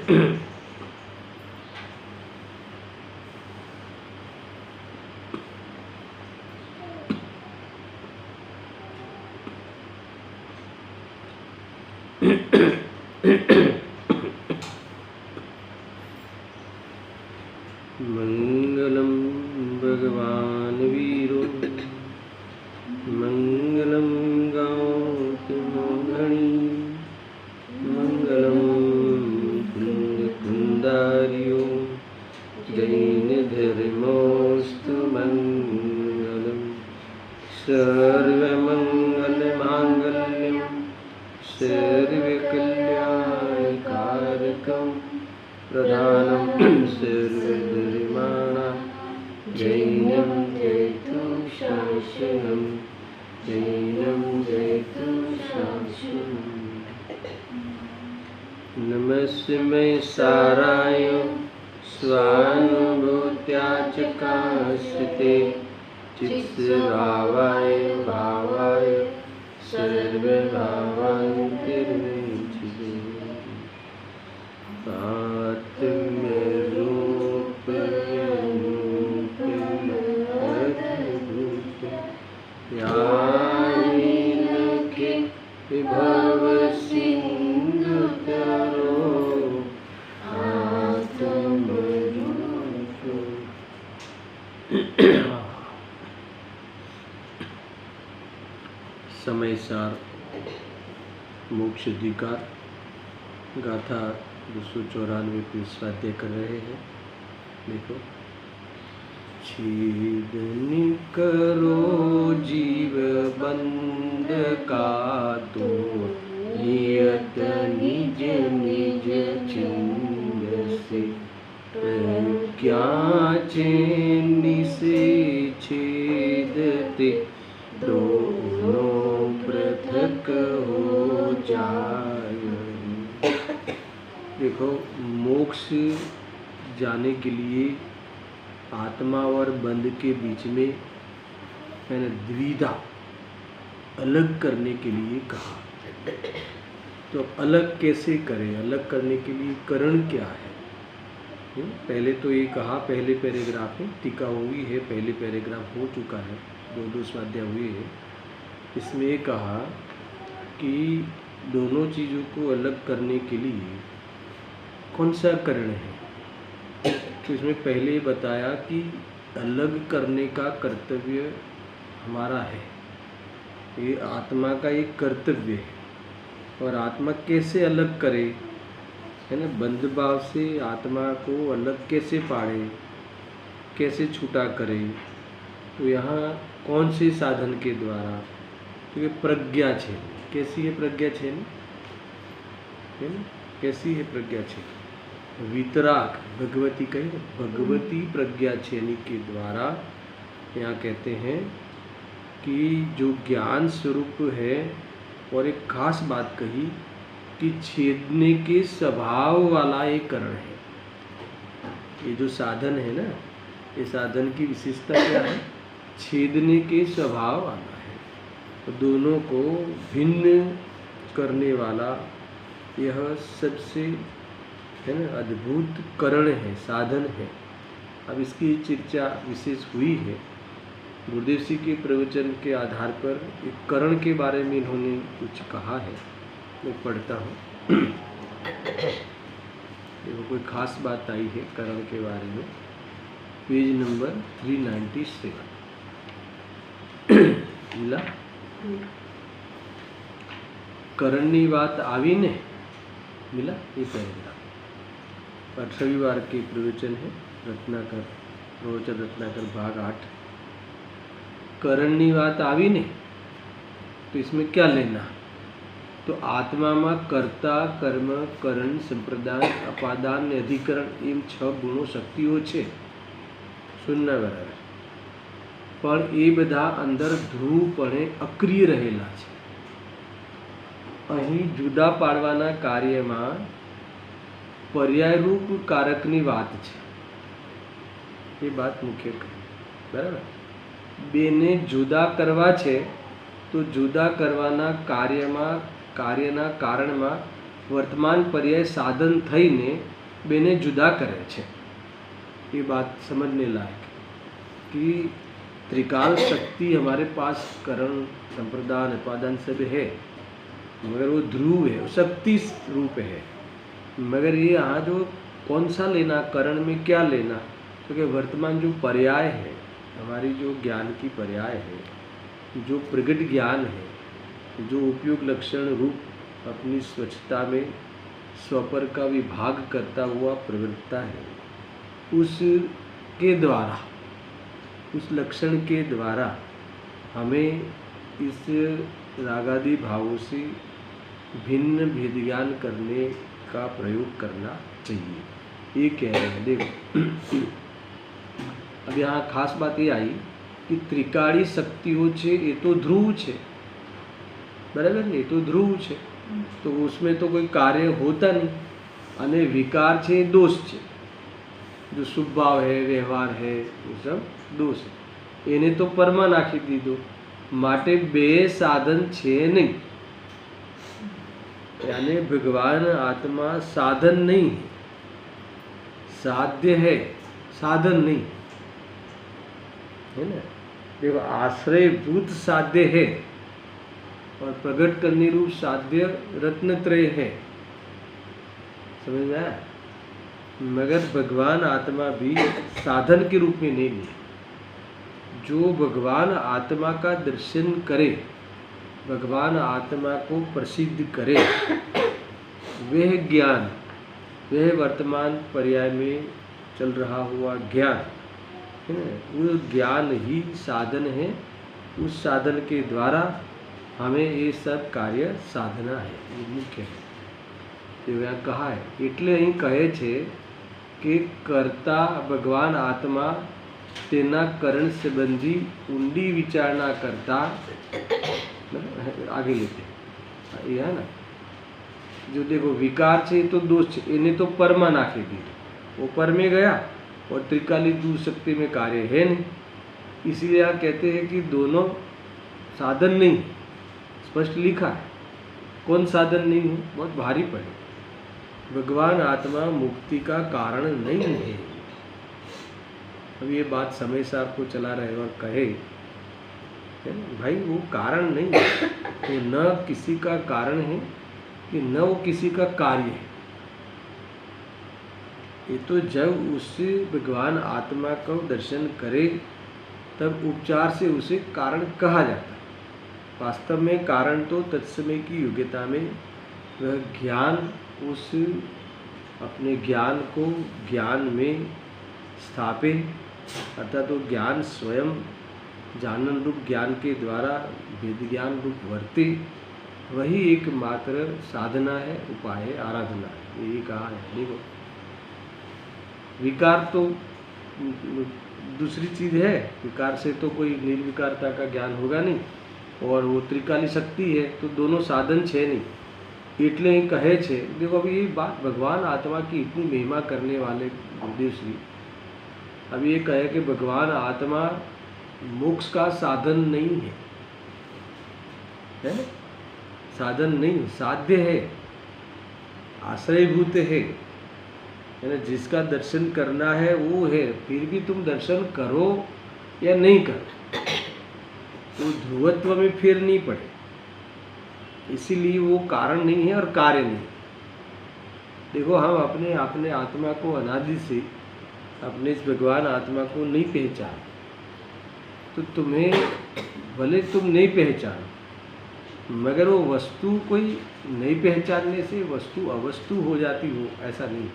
मंगलम भगवान वीरो मंगलम गौतमोधनी मंगलम कुंद कुंदारियो जैन धर्मोस्तु मंगलम सर्वमंगल मांगल्यम सर्वकल्याणकारकम प्रधानम सर्वधर्माणां जैनं जयतु शासनं जैनं जयतु शासनं। नमस्मै साराय स्वानुभूत्या च काश्यते चित्स्वभावाय भावाय सर्वभावान्तर्मुच्यते। समय सार मोक्ष अधिकार गाथा 294 पे स्वाध्याय कर रहे हैं। देखो, छेदन करो जीव बंद का तो नियत निज निज छिंद से क्या चैन से छेदते दोनों पृथक हो जाए। देखो, मोक्ष जाने के लिए आत्मा और बंध के बीच में है ना द्विधा अलग करने के लिए कहा। तो अलग कैसे करें? अलग करने के लिए कारण क्या है? पहले तो ये कहा, पहले पैराग्राफ में टीका हुई है, पहले पैराग्राफ हो चुका है, दो स्वाध्याय हुए हैं। इसमें ये कहा कि दोनों चीज़ों को अलग करने के लिए कौन सा कारण है। तो इसमें पहले बताया कि अलग करने का कर्तव्य हमारा है, ये आत्मा का एक कर्तव्य है। और आत्मा कैसे अलग करे, है ना, बंध भाव से आत्मा को अलग कैसे पाड़े, कैसे छूटा करे। तो यहाँ कौन से साधन के द्वारा? तो ये प्रज्ञा छेद। कैसी है प्रज्ञा छेद? है ना, कैसी है प्रज्ञा छेद? वितराग भगवती कही, भगवती प्रज्ञा छेनी के द्वारा यहाँ कहते हैं कि जो ज्ञान स्वरूप है। और एक खास बात कही कि छेदने के स्वभाव वाला एक कारण है। ये जो साधन है ना, ये साधन की विशेषता क्या है? छेदने के स्वभाव वाला है। तो दोनों को भिन्न करने वाला यह सबसे, है ना, अद्भुत कारण है, साधन है। अब इसकी चर्चा विशेष हुई है। गुरुदेव जी के प्रवचन के आधार पर एक कारण के बारे में इन्होंने कुछ कहा है, मैं पढ़ता हूँ। देखो, कोई खास बात आई है कारण के बारे में, पेज नंबर 397 मिला। करनी बात आवी ने मिला, ये पैराग्राफ। और रविवार के प्रवचन है, रत्नाकर प्रवचन रत्नाकर भाग 8। करनी बात आवी ने, तो इसमें क्या लेना? तो आत्मा में कर्ता कर्म करण संप्रदान अपादान ने अधिकरण एम 6 गुणों शक्तिओ छे। सुनना बराबर। पर ये बधा अंदर ध्रुवपणे अक्रिय रहेला छे। અહીં જુદા પાડવાના કાર્યમાં પર્યાયરૂપ કારકની વાત છે, એ વાત મુખ્ય કહી, બરાબર। બેને જુદા કરવા છે તો જુદા કરવાના કાર્યના કારણમાં વર્તમાન પર્યાય સાધન થઈને બેને જુદા કરે છે। ये बात समझने लायक है कि त्रिकाल शक्ति हमारे पास करण संप्रदान उपादान सब है, मगर वो ध्रुव है, वो शक्ति रूप है। मगर ये यहाँ जो कौन सा लेना, करण में क्या लेना, तो कि वर्तमान जो पर्याय है, हमारी जो ज्ञान की पर्याय है, जो प्रगट ज्ञान है, जो उपयोग लक्षण रूप अपनी स्वच्छता में स्वपर का विभाग करता हुआ प्रवृत्ता है, उसके द्वारा, उस लक्षण के द्वारा हमें इस रागादि भावों से भिन्न भेद ज्ञान करने का प्रयोग करना चाहिए। ये कह रहे हैं। देखो अब यहाँ खास बात ये आई कि त्रिकाળી શક્તિઓ છે એ તો ધ્રુવ છે, બરાબર ને, એ તો ધ્રુવ છે, તો उसमें तो कोई कार्य होता नहीं। અને વિકાર છે એ दोष છે, जो शुभ भाव है, व्यवहार है, वो सब दोष है। એને તો પરમાં નાખી દીધો, માટે બે સાધન છે નહીં। यानी भगवान आत्मा साधन नहीं है, साध्य है, साधन नहीं है ना। देखो आश्रयभूत साध्य है और प्रकट करने रूप साध्य रत्नत्रय है, समझ में आया। मगर भगवान आत्मा भी साधन के रूप में नहीं है। जो भगवान आत्मा का दर्शन करे, भगवान आत्मा को प्रसिद्ध करे, वह ज्ञान, वह वर्तमान पर्याय में चल रहा हुआ ज्ञान है ना, वो ज्ञान ही साधन है। उस साधन के द्वारा हमें ये सब कार्य साधना है, ये मुख्य है। तो यहाँ कहा है, એટલે અહીં કહે છે કે કર્તા ભગવાન આત્મા તેના કરણ સંબંધી ઊંડી વિચારણા કરતા, आगे लेते हैं, ये है ना। जो देखो विकार છે तो दोष છે, એને तो परमा नाखी दीधो, वो पर में गया और त्रिकाली दूर शक्ति में कार्य है नहीं। इसीलिए यहाँ कहते हैं कि दोनों साधन नहीं, स्पष्ट लिखा है। कौन साधन नहीं हो, बहुत भारी पड़े। भगवान आत्मा मुक्ति का कारण नहीं है। अब ये बात समय से आपको चला रहे और कहे भाई वो कारण नहीं है, तो न किसी का कारण है कि न वो किसी का कार्य है। ये तो जब उससे भगवान आत्मा को दर्शन करे तब उपचार से उसे कारण कहा जाता है। वास्तव में कारण तो तत्समय की योग्यता में वह ज्ञान, उस अपने ज्ञान को ज्ञान में स्थापे, अर्थात तो ज्ञान स्वयं जानन रूप ज्ञान के द्वारा वेद ज्ञान रूप वर्ते, वही एकमात्र साधना है, उपाय है, आराधना है। यही कहा है। देखो विकार तो दूसरी चीज़ है, विकार से तो कोई निर्विकारता का ज्ञान होगा नहीं, और वो त्रिकाली शक्ति है, तो दोनों साधन छे नहीं। એટલે ही कहे छे। देखो अभी ये बात भगवान आत्मा की इतनी महिमा करने वाले गुरुदेव श्री अब ये कहे कि भगवान आत्मा मोक्ष का साधन नहीं है, है? साधन नहीं, साध्य है, आश्रयभूत है ना। जिसका दर्शन करना है वो है, फिर भी तुम दर्शन करो या नहीं करो, वो ध्रुवत्व में फिर नहीं पड़े। इसीलिए वो कारण नहीं है और कार्य नहीं। देखो हम अपने अपने आत्मा को अनादि से अपने इस भगवान आत्मा को नहीं पहचान, तो तुम्हें भले तुम नहीं पहचानो, मगर वो वस्तु कोई नहीं पहचानने से वस्तु अवस्तु हो जाती हो, ऐसा नहीं।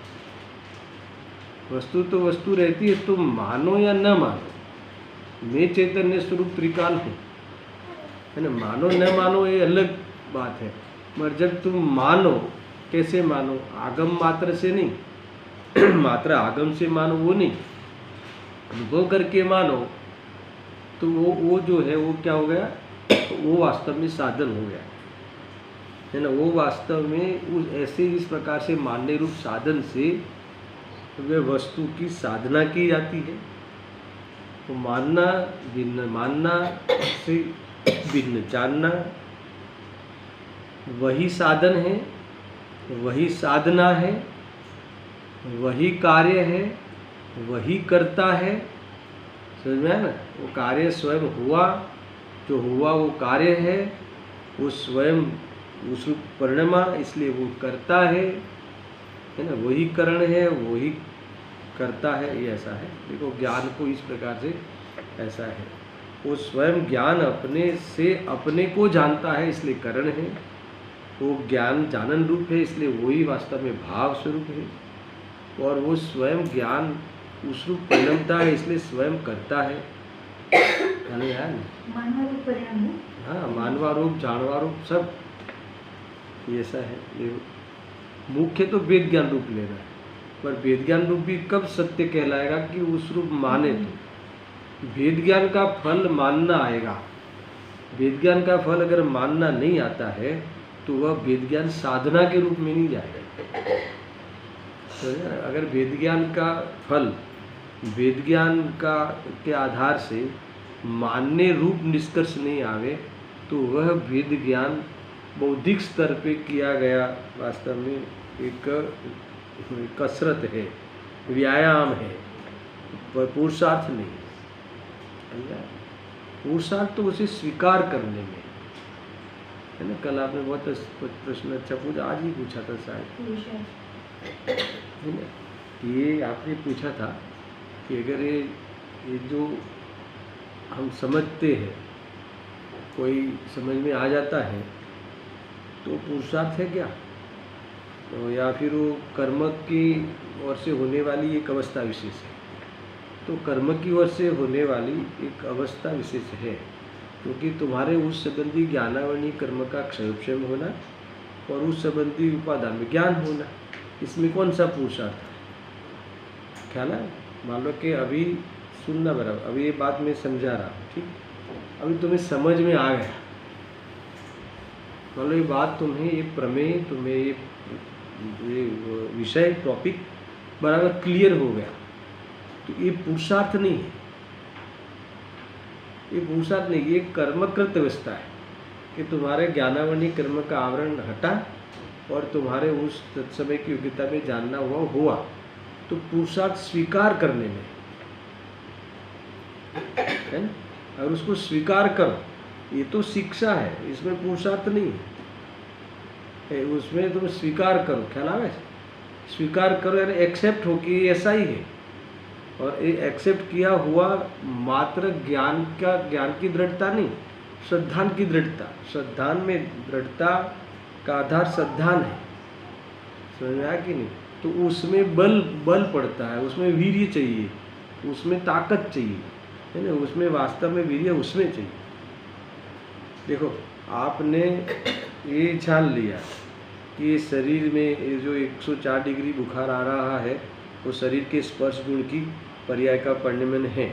वस्तु तो वस्तु रहती है, तुम मानो या न मानो। मैं चैतन्य स्वरूप त्रिकाल हूँ, है ना। मानो न मानो ये अलग बात है, मगर जब तुम मानो, कैसे मानो? आगम मात्र से नहीं मात्र आगम से मानो वो नहीं, अनुभव करके मानो, तो वो जो है वो क्या हो गया? वो वास्तव में साधन हो गया, है ना। वो वास्तव में उस ऐसे इस प्रकार से मानने रूप साधन से वे वस्तु की साधना की जाती है। तो मानना भिन्न, मानना से भिन्न जानना, वही साधन है, वही साधना है, वही कार्य है, वही करता है। समझ में आया ना? वो कार्य स्वयं हुआ, जो हुआ वो कार्य है, वो स्वयं उस रूप परिणमा, इसलिए वो करता है ना? वही करण है, वही करता है, ये ऐसा है। देखो ज्ञान को इस प्रकार से ऐसा है, वो स्वयं ज्ञान अपने से अपने को जानता है, इसलिए करण है। वो ज्ञान जानन रूप है, इसलिए वही वास्तव में भाव स्वरूप है। और वो स्वयं ज्ञान उस रूप परिणमता है, इसलिए स्वयं करता है। है मानवारूप परिणाम। हाँ, मानवारूप, जानवारूप सब ये ऐसा है। ये मुख्य तो वेद ज्ञान रूप लेना है, पर वेद ज्ञान रूप भी कब सत्य कहलाएगा कि उस रूप माने तो। वेद ज्ञान का फल मानना आएगा। वेद ज्ञान का फल अगर मानना नहीं आता है तो वह वेद ज्ञान साधना के रूप में नहीं जाएगा। तो अगर वेद ज्ञान का फल वेद ज्ञान का के आधार से मानने रूप निष्कर्ष नहीं आवे तो वह वेद ज्ञान बौद्धिक स्तर पे किया गया वास्तव में एक कसरत है, व्यायाम है, पर पुरुषार्थ नहीं। पुरुषार्थ तो उसे स्वीकार करने में है ना। कल आपने बहुत प्रश्न अच्छा पूछा, आज ही पूछा था शायद, है ना? ये आपने पूछा था कि अगर ये जो हम समझते हैं, कोई समझ में आ जाता है तो पुरुषार्थ है क्या? तो या फिर वो कर्म की ओर से होने वाली एक अवस्था विशेष है। तो कर्म की ओर से होने वाली एक अवस्था विशेष है, क्योंकि तुम्हारे उस संबंधी ज्ञानावरणी कर्म का क्षयक्षेम होना और उस संबंधी उपादान में ज्ञान होना, इसमें कौन सा पुरुषार्थ है? ख्याल है? मान लो कि अभी सुनना बराबर, अभी ये बात मैं समझा रहा हूँ, ठीक, अभी तुम्हें समझ में आ गया। मान लो ये बात तुम्हें, ये प्रमेय तुम्हें, ये विषय टॉपिक बराबर क्लियर हो गया, तो ये पुरुषार्थ नहीं है। ये पुरुषार्थ नहीं, ये कर्मकृत अवस्था है कि तुम्हारे ज्ञानावरणी कर्म का आवरण हटा और तुम्हारे उस समय की योग्यता में जानना हुआ तो पुरुषार्थ स्वीकार करने में है ना। अगर उसको स्वीकार करो, ये तो शिक्षा है, इसमें पुरुषार्थ नहीं है। उसमें तुम स्वीकार करो, ख्याल आवे? स्वीकार करो यानी एक्सेप्ट हो कि ये ऐसा ही है। और ये एक्सेप्ट किया हुआ मात्र ज्ञान की दृढ़ता नहीं, श्रद्धान की दृढ़ता। श्रद्धान में दृढ़ता का आधार श्रद्धान है, समझ में आया कि नहीं? तो उसमें बल पड़ता है, उसमें वीर्य चाहिए, उसमें ताकत चाहिए, है ना। उसमें वास्तव में वीर्य उसमें चाहिए। देखो आपने ये जान लिया कि शरीर में ये जो 104 डिग्री बुखार आ रहा है वो शरीर के स्पर्श गुण की पर्याय का परिणमन है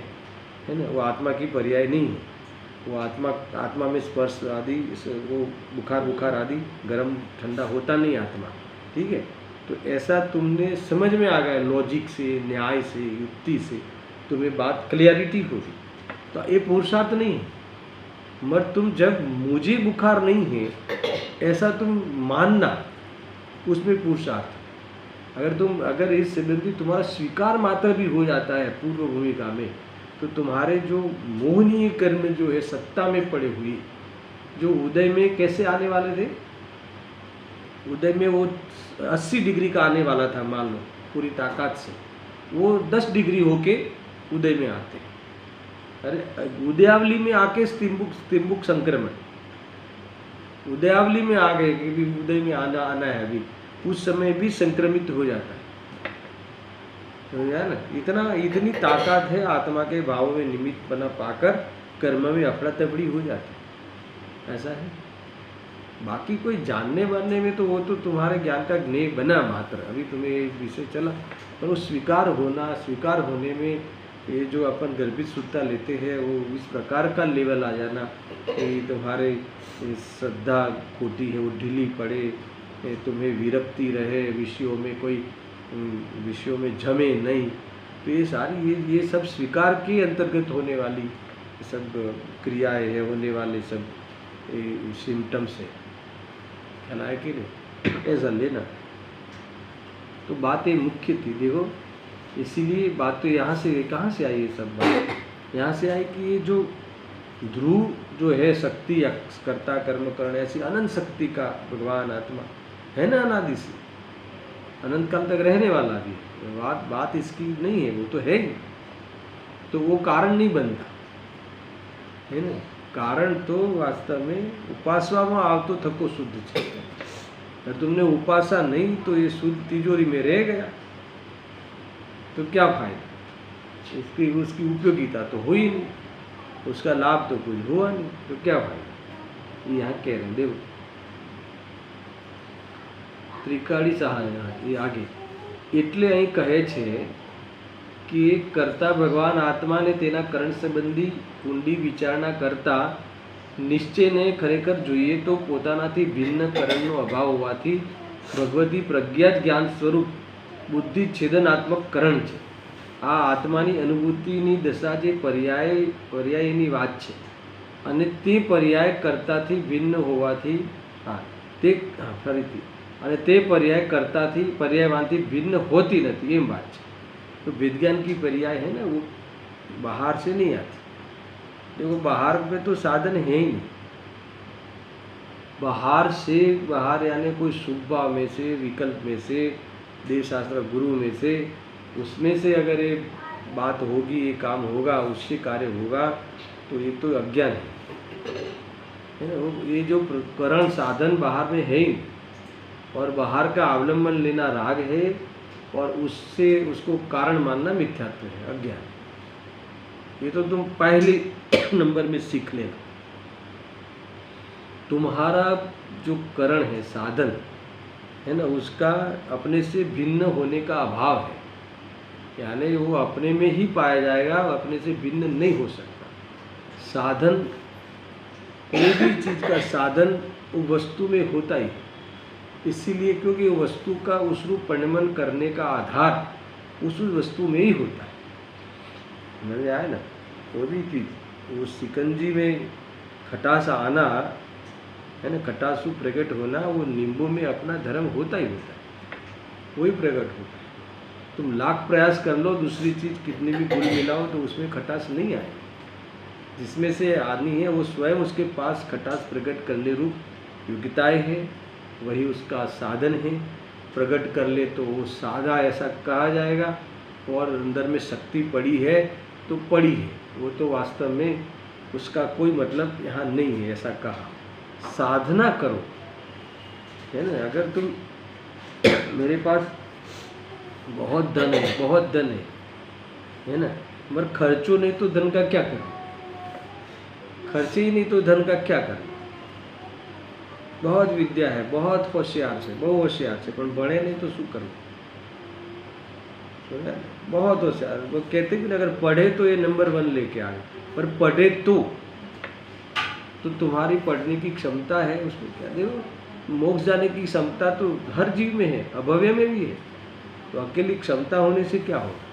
ना। वो आत्मा की पर्याय नहीं है। वो आत्मा में स्पर्श आदि, वो बुखार आदि गर्म ठंडा होता नहीं आत्मा, ठीक है। तो ऐसा तुमने समझ में आ गया, लॉजिक से, न्याय से, युक्ति से तुम्हें बात क्लियरिटी होगी, तो ये पुरुषार्थ नहीं है। मगर तुम जब मुझे बुखार नहीं है ऐसा तुम मानना, उसमें पुरुषार्थ। अगर इस संबंधी तुम्हारा स्वीकार मात्र भी हो जाता है पूर्व भूमिका में, तो तुम्हारे जो मोहनीय कर्म जो है सत्ता में पड़े हुए, जो उदय में कैसे आने वाले थे, उदय में वो 80 डिग्री का आने वाला था, मान लो पूरी ताकत से, वो 10 डिग्री होके उदय में आते। अरे उदयावली में आके स्तिम्बुक संक्रमण, उदयावली में आ गए कि भी उदय में आना है, अभी उस समय भी संक्रमित हो जाता है, समझा ना। इतनी ताकत है आत्मा के भाव में निमित्त बना पाकर कर्म में अफड़ा तफड़ी हो जाती है, ऐसा है। बाकी कोई जानने वानने में तो वो तो तुम्हारे ज्ञान का ज्ञेय बना मात्र, अभी तुम्हें एक विषय चला, पर वो स्वीकार होने में ये जो अपन गर्भित सुत्ता लेते हैं वो इस प्रकार का लेवल आ जाना कि तुम्हारे श्रद्धा खोटी है, वो ढीली पड़े, तुम्हें विरक्ति रहे, विषयों में जमे नहीं, तो ये सारी ये सब स्वीकार के अंतर्गत होने वाली सब क्रियाएं है, होने वाले सब सिम्टम्स है, ख्याल है कि नहीं? ऐसा लेना। तो बातें मुख्य थी। देखो इसीलिए बात तो यहाँ से कहाँ से आई, ये सब बात यहाँ से आई कि ये जो ध्रुव जो है शक्ति या कर्ता कर्म करण ऐसी अनंत शक्ति का भगवान आत्मा है ना, अनादि से अनंत काल तक रहने वाला भी है। बात इसकी नहीं है, वो तो है ही। तो वो कारण नहीं बनता है ना। कारण तो वास्तव में उपासवा में आवतो थको शुद्ध है। अगर तुमने उपासा नहीं तो ये शुद्ध तिजोरी में रह गया तो क्या फायदा, उसकी उपयोगिता तो हुई नहीं, उसका लाभ तो कुछ हुआ नहीं, तो क्या फायदा। यहाँ कह रहे हैं देखो ત્રિકાળી સહાય એ આગે એટલે અહીં કહે છે કે એક કર્તા ભગવાન આત્માને તેના કરણ સંબંધી ઊંડી વિચારણા કરતા નિશ્ચયને ખરેખર જોઈએ તો પોતાનાથી ભિન્ન કરણનો અભાવ હોવાથી ભગવતી પ્રજ્ઞા જ્ઞાન સ્વરૂપ બુદ્ધિ છેદનાત્મક કરણ છે। આ આત્માની અનુભૂતિની દશા જે પર્યાયની વાત છે અને તે પર્યાય કરતાથી ભિન્ન હોવાથી ફરીથી અને તે पर्याय कर्ताથી पर्यायवानથી भिन्न होती नहीं, ये बात है। तो विज्ञान की पर्याय है ना, वो बाहर से नहीं आती। देखो बाहर में तो साधन है ही नहीं, बाहर यानी कोई सुब्बा में से, विकल्प में से, देवशास्त्र गुरु में से, उसमें से अगर ये बात होगी, ये काम होगा, उससे कार्य होगा, तो ये तो अज्ञान है ना। ये जो करण साधन बाहर में है ही, और बाहर का अवलंबन लेना राग है, और उससे उसको कारण मानना मिथ्यात्व है, अज्ञान। ये तो तुम पहले नंबर में सीख लेना। तुम्हारा जो करण है, साधन है ना, उसका अपने से भिन्न होने का अभाव है, यानी वो अपने में ही पाया जाएगा, अपने से भिन्न नहीं हो सकता। साधन, कोई भी चीज़ का साधन वो वस्तु में होता ही है, इसीलिए क्योंकि वस्तु का उस रूप परिणमन करने का आधार उस वस्तु में ही होता है। समझ में आया ना। कोई भी चीज़, वो शिकंजी में खटास आना है ना, खटासु प्रकट होना, वो नींबू में अपना धर्म होता ही होता है, वही प्रकट होता है। तुम लाख प्रयास कर लो, दूसरी चीज़ कितनी भी गुण मिलाओ तो उसमें खटास नहीं आएगी। जिसमें से आनी है वो स्वयं उसके पास खटास प्रकट करने रूप योग्यताएँ हैं, वही उसका साधन है। प्रकट कर ले तो वो साधा ऐसा कहा जाएगा, और अंदर में शक्ति पड़ी है तो पड़ी है, वो तो वास्तव में उसका कोई मतलब यहाँ नहीं है, ऐसा कहा। साधना करो है ना। अगर तुम मेरे पास बहुत धन है ना, मगर खर्चो नहीं तो धन का क्या करें, खर्चे ही नहीं तो धन का क्या करें। बहुत विद्या है, बहुत होशियार से, बहुत होशियार से, पर बढ़े नहीं तो शू करूँ। बहुत होशियार, वो कहते कि अगर पढ़े तो ये नंबर 1 लेके आए, पर पढ़े तो तुम्हारी पढ़ने की क्षमता है, उसमें क्या। देखो मोक्ष जाने की क्षमता तो हर जीव में है, अभव्य में भी है, तो अकेली क्षमता होने से क्या होगा।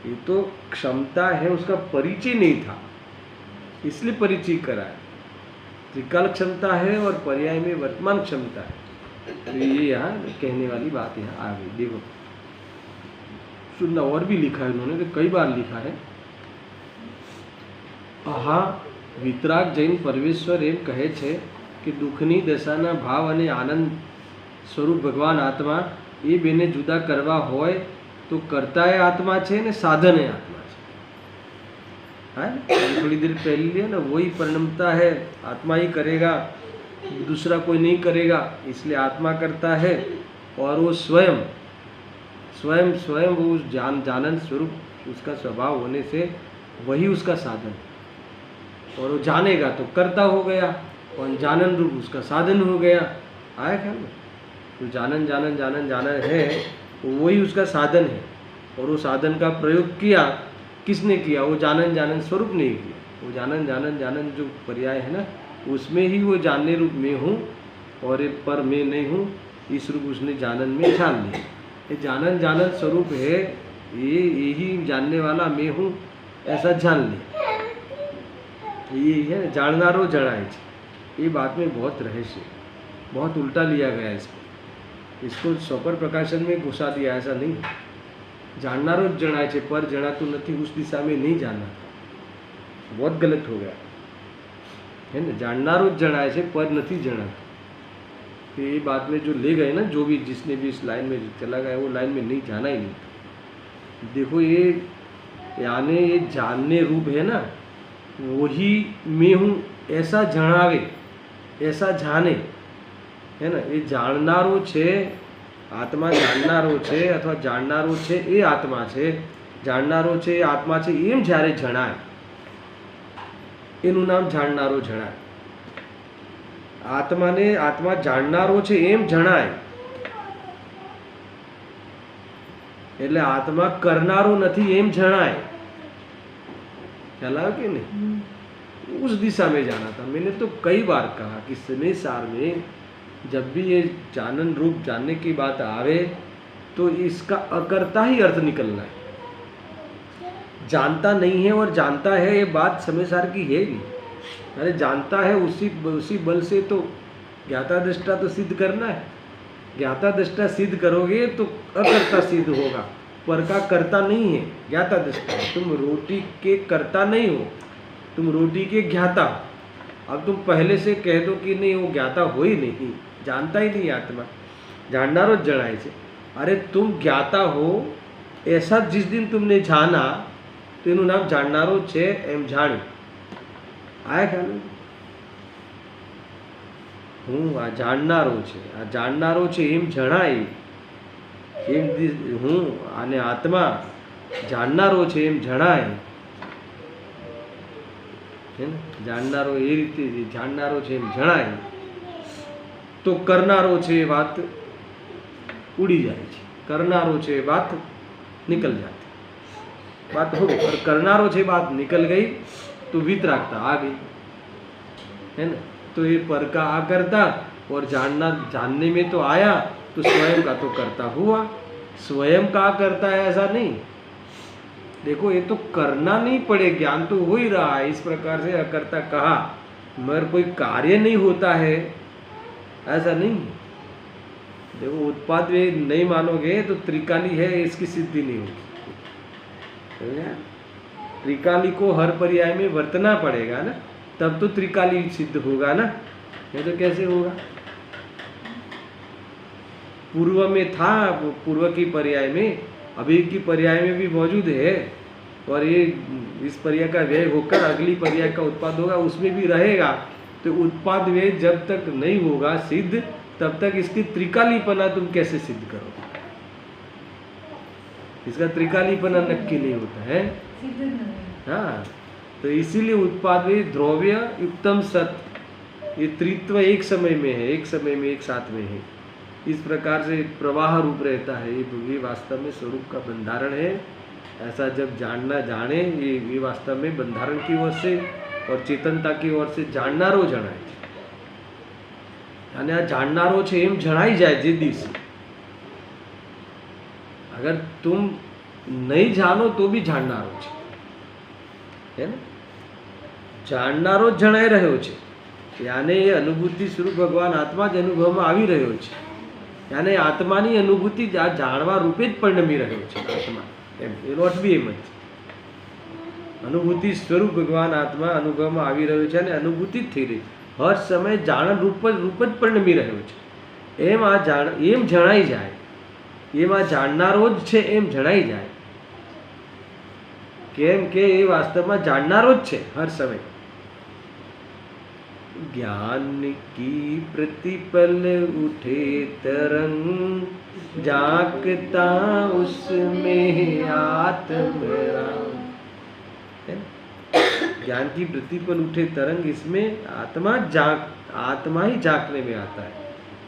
ये तो क्षमता है, उसका परिचय नहीं था, इसलिए परिचय कराया। त्रिकाल क्षमता है और पर्याय में वर्तमान क्षमता है। तो ये यहाँ कहने वाली बात यहाँ आ गई। देखो सुनना, और भी लिखा है उन्होंने, तो कई बार लिखा है। आहा वितराग जैन परमेश्वर एम कहे छे कि दुखनी दशाना भाव અને આનંદ સ્વરૂપ ભગવાન આત્મા એ બેને જુદા કરવા હોય તો કર્તા એ આત્મા છે ને સાધન એ આત્મા છે। हाँ थोड़ी देर पहले लिया ना, वही परिणमता है, आत्मा ही करेगा, दूसरा कोई नहीं करेगा, इसलिए आत्मा करता है। और वो स्वयं वो उस जानन स्वरूप उसका स्वभाव होने से वही उसका साधन, और वो जानेगा तो कर्ता हो गया, और जानन रूप उसका साधन हो गया। आया ख्याल में। तो जानन है, वही उसका साधन है, और वो साधन का प्रयोग किया, किसने किया, वो जानन स्वरूप नहीं किया। वो जानन जो पर्याय है ना, उसमें ही वो जानने रूप में हूँ, और ये पर मैं नहीं हूँ, इस रूप उसने जानन में जान लिया। ये जानन स्वरूप है, ये यही जानने वाला मैं हूँ, ऐसा जान लिया। ये है जाननारो जनाए। ये बात में बहुत रहस्य, बहुत उल्टा लिया गया इसको। इसको सोपर प्रकाशन में घुसा दिया, ऐसा नहीं। जाननारो ज जणाय छे, पर जणातुं नथी, उस दिशा में नहीं जाना। बहुत गलत हो गया है ना। जाननारो ज जणाय छे, पर नहीं जणाता। तो ये बात में जो ले गए ना, जो भी जिसने भी इस लाइन में चला गया, वो लाइन में नहीं जाना ही नहीं। देखो ये यानी ये जानने रूप है ना, वही मैं हूँ ऐसा जणावे, ऐसा जाने, है ना। ये जाणनारो छे, आत्मा जाणनारो छे, अथवा जाणनारो छे ए आत्मा छे, जाणनारो छे ए आत्मा छे, एम ज्यारे जणाय एनुं नाम जाणनारो जणाय। आत्मा ने आत्मा जाणनारो छे एम जणाय એટલે આત્મા કરનારો નથી એમ જણાય। ખ્યાल आया कि नहीं? उस दिशा में जाना था। मैंने तो कई बार कहा कि समय सार में जब भी ये जानन रूप जानने की बात आवे तो इसका अकर्ता ही अर्थ निकलना है। जानता नहीं है और जानता है, ये बात समय सार की है नहीं। अरे जानता है, उसी बल से तो ज्ञाता दृष्टा तो सिद्ध करना है। ज्ञाता दृष्टा सिद्ध करोगे तो अकर्ता सिद्ध होगा। पर का कर्ता नहीं है, ज्ञाता दृष्टा। तुम रोटी के कर्ता नहीं हो, तुम रोटी के ज्ञाता हो। अब तुम पहले से कह दो कि नहीं वो ज्ञाता हो ही नहीं, जानता ही नहीं आत्मा, जाननारो ज जणाय छे। अरे तुम ज्ञाता हो ऐसा जिस दिन तुमने जाना तो एनुं नाम जाननारो छे एम जाण्युं। आया ख्याल? हूँ आ जाणनारो छे, आ जाणनारो छे एम जणाय, एम हूँ आने आत्मा जाणनारो छे एम जणाय, है ने। जाणनारो ए रीते जाणनारो छे एम जणाय तो करनारो छे बात उड़ी जाए छे, करनारो छे बात निकल जाती। बात हो गई। और करनारो छे बात निकल गई तो वितरागता आ गई, है ना। तो ये पर का आकर्ता और जानने में तो आया तो स्वयं का तो कर्ता हुआ। स्वयं का करता है ऐसा नहीं। देखो ये तो करना नहीं पड़े, ज्ञान तो हो ही रहा है। इस प्रकार से अकर्ता कहा, मगर कोई कार्य नहीं होता है ऐसा नहीं। देखो उत्पाद वे नहीं मानोगे तो त्रिकाली है, इसकी सिद्धि नहीं होगी। त्रिकाली को हर पर्याय में वर्तना पड़ेगा ना, तब तो त्रिकाली सिद्ध होगा ना, नहीं तो कैसे होगा। पूर्व में था, पूर्व की पर्याय में, अभी की पर्याय में भी मौजूद है, और ये इस पर्याय का व्यय होकर अगली पर्याय का उत्पाद होगा, उसमें भी रहेगा। तो उत्पाद व्यय जब तक नहीं होगा सिद्ध, तब तक इसकी त्रिकालीपना तुम कैसे सिद्ध करोगे? इसका त्रिकालीपना नक्की नहीं होता है। हाँ, तो इसीलिए उत्पाद में द्रव्य युक्तम सत, ये त्रित्व एक समय में है, एक समय में एक साथ में है। इस प्रकार से प्रवाह रूप रहता है। ये वास्तव में स्वरूप का बंधारण है। ऐसा जब जानना जाने, ये वास्तव में बंधारण की ओर से और चेतनता की ओर से जाननारो जणाय छे। यानी आ जाननारो छे एम जणाई जाए जे दिवसे। अगर तुम नहीं जानो तो भी जाननारो छे, है ना। जाननारो जणाई रह्यो छे, यानी ये अनुभूति स्वरूप भगवान आत्मा ज अनुभवमां आवी रह्यो छे। यानी आत्मानी अनुभूति जाणवा रूपे ज परिणमी रह्यो छे आत्मा, एम एनो अर्थ बी एम ज छे। अनुभूति स्वरूप भगवान आत्मा अनुभवमां आवी रह्यो छे, અને अनुभूति જ થઈ રહી, हर समय जाण रूप જ परिणमी रह्यो छे। एम आ जाण एम जणाई जाए, एम आ जाणनारो ज छे एम जणाई जाए। केम के ये वास्तव में जाननारो ज छे हर समय। ज्ञान की प्रतिपल उठे तरंग, जागता उसमें आत्मराम। ज्ञान की प्रतिपल उठे तरंग, इसमें आत्मा ही जागने में आता है।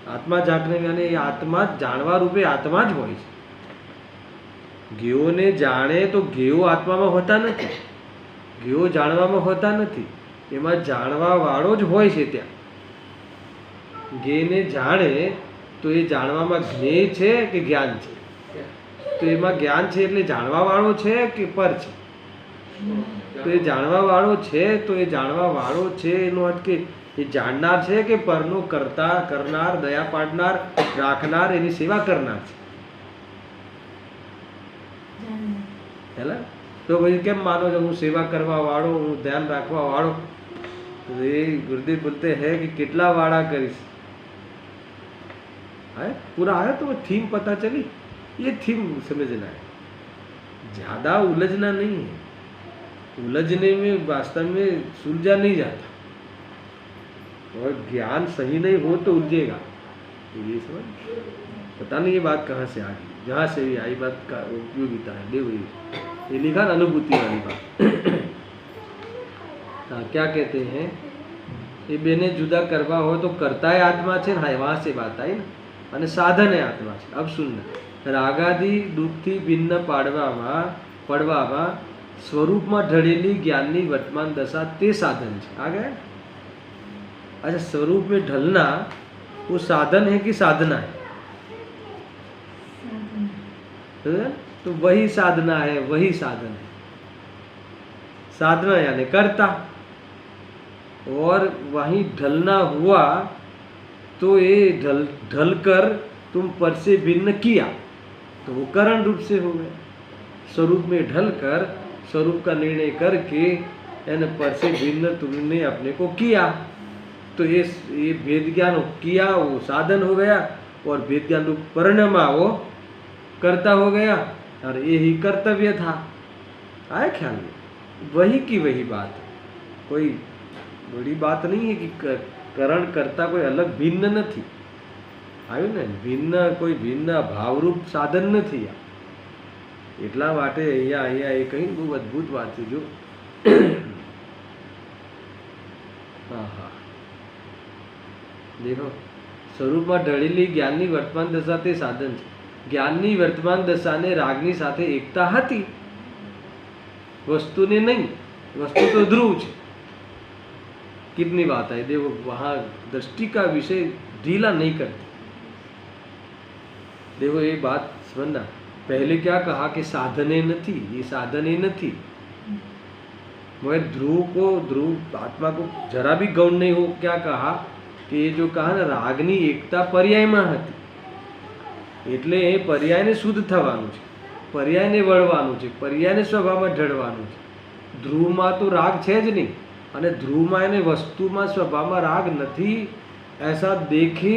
आत्मा जागने में यानी आत्मा जानवा रूपे आत्मा ज होय छे। ज्ञेयो ने जाने तो ज्ञेयो आत्मा में होता नहीं, ज्ञेयो जानवा में होता नहीं, एमां जाणवा वाळो ज होय छे। त्यां ज्ञेय ने जाणे तो ये जाणवा में ज्ञेय छे कि ज्ञान छे? तो एमां ज्ञान छे એટલે जाणवा वाळो छे कि पर छे? तो ये जाणवा वाळो छे, तो ये जाणवा वाळो छे एनो अर्थ के એ જાણનાર છે કે પરનો કરતા કરનાર, દયા પાડનાર, રાખનાર, એની સેવા કરનાર છે? હેલા તો પછી કેમ માનો છો હું સેવા કરવા વાળો, હું ધ્યાન રાખવા વાળો? એ ગુરુદેવ બોલતે હૈ कि કેટલા વાળા કરીશ? है पूरा आया तो वो थीम पता चली, ये थीम समझना है, ज़्यादा उलझना नहीं है। उलझने में वास्तव में सुलझा नहीं जाता, और ज्ञान सही नहीं हो तो उलझेगा। ये समझ, पता नहीं ये बात कहाँ से आ गई, जहाँ से भी आई बात का उपयोगिता है। देखो ये लिखा ना, अनुभूति वाली बात। हाँ, क्या कहते हैं, ये बेने जुदा करवा हो तो करता है आत्मा छे, हाँ वहाँ से बात आई ना, અને સાધન એ આત્મા છે। अब सुन, રાગાદી દુઃખથી ભિન્ન પડવામાં સ્વરૂપમાં ઢળેલી જ્ઞાનની વર્તમાન દશા તે સાધન છે। आ गया? अच्छा, स्वरूप में ढलना वो साधन है कि साधना है? तो वही साधना है, वही साधन है। साधना यानी करता, और वहीं ढलना हुआ तो ये ढल कर तुम पर से भिन्न किया, तो वो करण रूप से हो गया। स्वरूप में ढल कर, स्वरूप का निर्णय करके यानी पर से भिन्न तुमने अपने को किया, तो ये भेद ज्ञान किया वो साधन हो गया, और भेद ज्ञान रूप परिणमा वो कर्ता हो गया, और यही कर्तव्य था। आया ख्याल में? वही की वही बात, कोई बड़ी बात नहीं है कि करण करता कोई अलग भिन्न नहीं आयु ने, भिन्न कोई भिन्न भावरूप साधन नहीं आ। એટલા માટે અહીંયા એ કઈ બહુ અદ્ભુત વાત છે જો। હા હા, દેખો, સ્વરૂપમાં ઢળેલી જ્ઞાનની વર્તમાન દશા તે સાધન છે। જ્ઞાનની વર્તમાન દશાને રાગની સાથે એકતા હતી, વસ્તુને નહીં, वस्तु तो ध्रुव है। कितनी बात है, देखो वहाँ दृष्टि का विषय ढीला नहीं करती। देखो ये बात समझना, पहले क्या कहा कि साधने नहीं, ये साधने नहीं, मगर ध्रुव आत्मा को जरा भी गौण नहीं हो। क्या कहा कि ये जो कहा ना, रागनी एकता पर्यायમાં હતી, એટલે એ પર્યાયને શુદ્ધ થવાનું છે, પર્યાયને વળવાનું છે, પર્યાયને સ્વભાવમાં ઢળવાનું છે। ધ્રુવમાં તો રાગ છે જ નહીં, અને ધ્રુવમાં એને વસ્તુમાં સ્વભાવમાં રાગ નથી, ऐसा देखे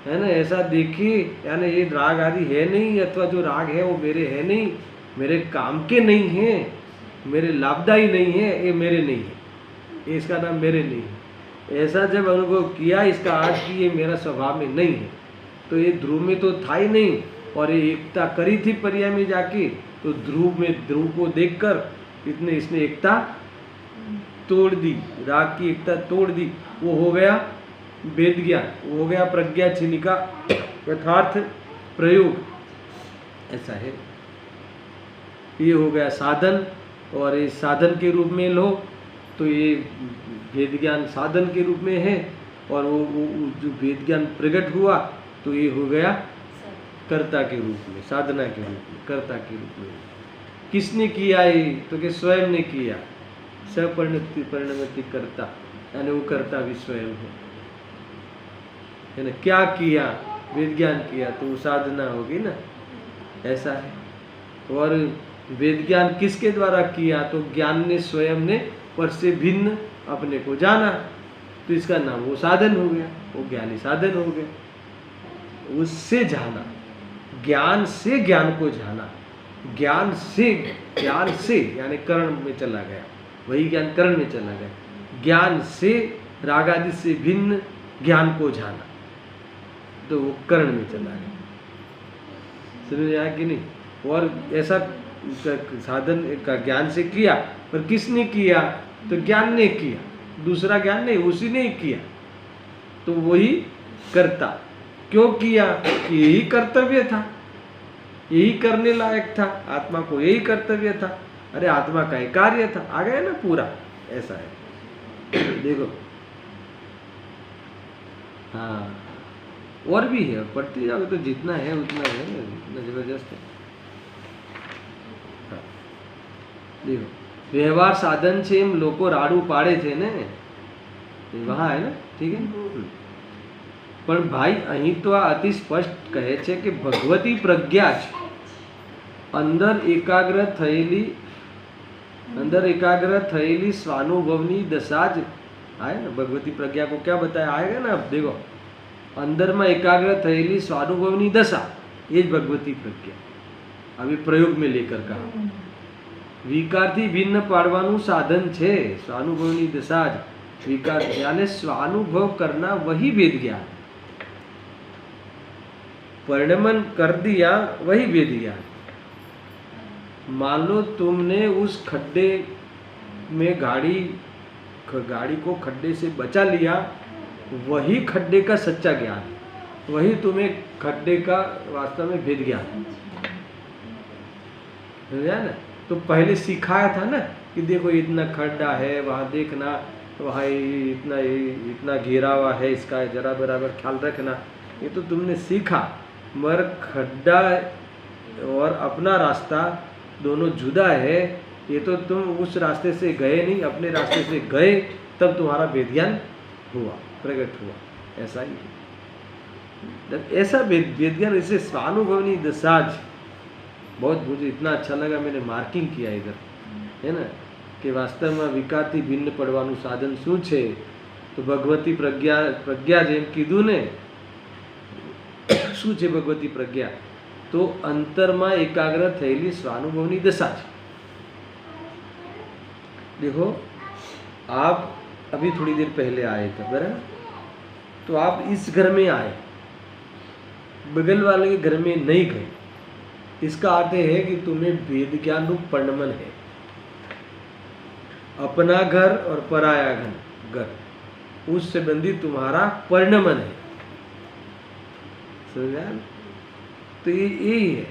है ना, ऐसा देखे यानी ये राग आदि है नहीं, अथवा जो राग है वो मेरे है नहीं, मेरे काम के नहीं है, मेरे लाभदायी नहीं है, ये मेरे नहीं है, ये इसका नाम मेरे नहीं है। ऐसा जब अनुभव किया इसका अर्थ कि ये मेरा स्वभाव में नहीं है, तो ये ध्रुव में तो था ही नहीं, और ये एकता करी थी पर्याय में जाके, तो ध्रुव को देखकर इसने एकता तोड़ दी, राग की एकता तोड़ दी, वो हो गया वेद ज्ञान, वो हो गया प्रज्ञा छिनी का यथार्थ प्रयोग। ऐसा है, ये हो गया साधन, और ये साधन के रूप में लो तो ये वेद ज्ञान साधन के रूप में है, और वो जो वेद ज्ञान प्रकट हुआ तो ये हो गया कर्ता के रूप में, साधना के रूप में, कर्ता के रूप में। किसने किया ये? तो कि स्वयं ने किया, परिणमति कर्ता, यानी वो कर्ता भी स्वयं है ना। क्या किया? वेद ज्ञान किया, तो वो साधना होगी ना, ऐसा है। और वेद ज्ञान किसके द्वारा किया? तो ज्ञान ने स्वयं ने पर से भिन्न अपने को जाना, तो इसका नाम वो साधन हो गया, वो ज्ञानी साधन हो गया। उससे जाना, ज्ञान से ज्ञान को जाना, ज्ञान से यानी करण में चला गया, वही ज्ञान करण में चला गया। ज्ञान से राग आदि से भिन्न ज्ञान को जाना, तो वो करण में चला गया। समझ आया कि नहीं? और ऐसा साधन का ज्ञान से किया, पर किसने किया? तो ज्ञान ने किया, दूसरा ज्ञान नहीं, उसी ने किया, तो वही करता। क्यों किया? कि यही कर्तव्य था, यही करने लायक था, आत्मा को यही कर्तव्य था। अरे आत्मा का ही कार्य था, आ गया ना पूरा, ऐसा है। देखो, हाँ, और भी है, पढ़ते जाओगे तो जितना है उतना है, इतना जबरदस्त है। हाँ, देखो, व्यवहार साधन છે એમ લોકો રાડું પાડે છે ને, वहाँ है ना, ठीक है। પણ ભાઈ અહીં તો આ અતિ સ્પષ્ટ કહે છે કે ભગવતી પ્રજ્ઞા જ अंदर एकाग्र थयेली स्वानुभवनी दशा ज आए ना। भगवती प्रज्ञा को क्या बताया आएगा ना, अब देखो अंदर में एकाग्र थयेली स्वानुभवनी दशा, ये भगवती प्रज्ञा अभी प्रयोग में लेकर कहा। विकारથી भिन्न પાડવાનું સાધન છે સ્વાનુભવની દશા જ। विकार यानी स्वानुभव करना वही वेद ज्ञान, परिणमन कर दिया वही वेद ज्ञान। मान लो तुमने उस खड्डे में गाड़ी को खड्डे से बचा लिया, वही खड्डे का सच्चा ज्ञान, वही तुम्हें खड्डे का वास्तव में भेद ज्ञान समझा ना। तो पहले सिखाया था ना कि देखो इतना खड्डा है, वहाँ देखना, वहाँ इतना घेरा हुआ है, इसका जरा बराबर ख्याल रखना। ये तो तुमने सीखा, मगर खड्डा और अपना रास्ता दोनों जुदा है। ये तो तुम उस रास्ते से गए नहीं, अपने रास्ते से गए तब तुम्हारा वेद ज्ञान हुआ, प्रकट हुआ। ऐसा ही ऐसा वेद ज्ञान, इसे स्वानुभवनी दशाज। बहुत मुझे इतना अच्छा लगा, मैंने मार्किंग किया इधर, है ना, कि वास्तव में विकारથી भिन्न પડવાનું સાધન શું છે? તો ભગવતી પ્રજ્ઞા જેમ કીધું ને, શું છે ભગવતી પ્રજ્ઞા? तो अंतर में एकाग्र थयेली स्वानुभवनी दशा है। देखो आप अभी थोड़ी देर पहले आए थे बराबर, तो आप इस घर में आए, बगल वाले के घर में नहीं गए। इसका अर्थ है कि तुम्हें वेद ज्ञान रूप परिणमन है। अपना घर और पराया घर, उस संबंधी तुम्हारा परिणमन है, समझा? तो ये यही है,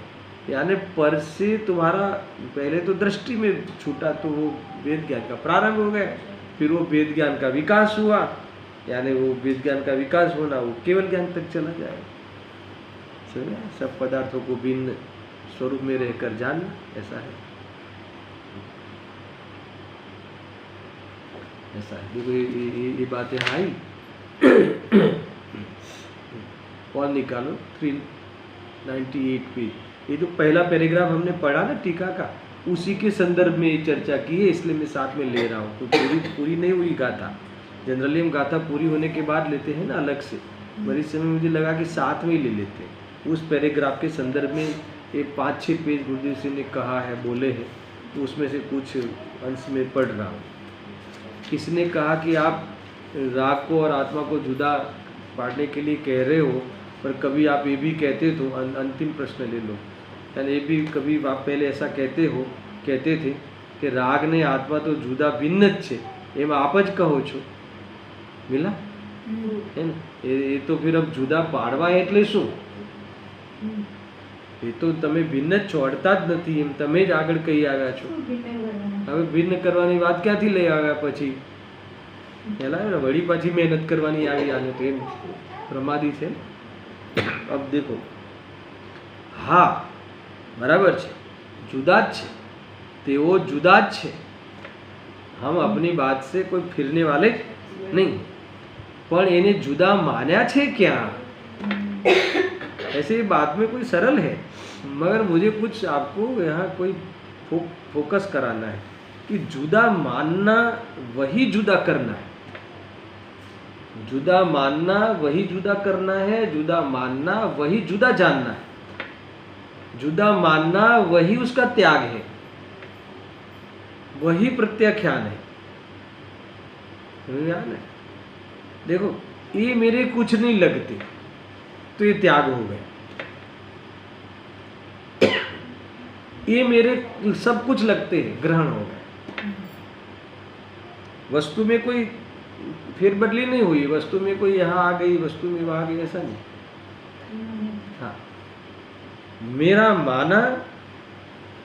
यानी पर से तुम्हारा पहले तो दृष्टि में छूटा, तो वो वेद ज्ञान का प्रारंभ हो गया, फिर वो वेद ज्ञान का विकास हुआ, यानी वो वेद ज्ञान का विकास होना वो केवल ज्ञान तक चला जाएगा। समझा? सब पदार्थों को भिन्न स्वरूप में रहकर जानना, ऐसा है, ऐसा है। देखो ये बातें आई और निकालो 398 पेज। ये जो पहला पैराग्राफ हमने पढ़ा ना टीका का, उसी के संदर्भ में ये चर्चा की है, इसलिए मैं साथ में ले रहा हूँ। तो पूरी नहीं हुई गाथा, जनरली हम गाथा पूरी होने के बाद लेते हैं ना अलग से, पर इस समय मुझे लगा कि साथ में ही ले लेते हैं। उस पैराग्राफ के संदर्भ में ये 5-6 पेज गुरुदेव सिंह ने कहा है, बोले हैं, तो उसमें से कुछ अंश में पढ़ रहा हूँ। किसने कहा कि आप राग को और आत्मा को जुदा पाड़ने के लिए कह रहे हो, पर कभी आप ये भी कहते तो, अंतिम प्रश्न ले लो, यानी ये भी कभी आप पहले ऐसा कहते थे कि राग ने आत्मा तो जुदा भिन्न જ છે, એમ આપ જ કહો છો, મિલા है ना। ये तो फिर अब जुदा पाड़वा એટલે શું? એ તો તમે ભિન્ન જ છો, અડતા જ નથી, એમ તમે જ આગળ કહી આવ્યા છો। હવે ભિન્ન કરવાની વાત ક્યાંથી લઈ આવ્યા? પછી પહેલા વળી પાછી મહેનત કરવાની આવી, આને તો એમ પ્રમાદી છે। अब देखो, हाँ बराबर है, जुदा જ છે, તેઓ जुदा જ છે, हम अपनी बात से कोई फिरने वाले नहीं, पर એને जुदा मान्या છે क्या? ऐसे बात में कोई सरल है, मगर मुझे कुछ आपको यहाँ कोई फोकस कराना है कि जुदा मानना वही जुदा करना है, जुदा मानना वही जुदा करना है, जुदा मानना वही जुदा जानना है, जुदा मानना वही उसका त्याग है, वही प्रत्याख्यान है। देखो ये मेरे कुछ नहीं लगते, तो ये त्याग हो गया। ये मेरे सब कुछ लगते हैं, ग्रहण हो गया। वस्तु में कोई फिर बदली नहीं हुई, वस्तु में कोई यहाँ आ गई, वस्तु में वहाँ आ गई, ऐसा नहीं। हाँ, मेरा माना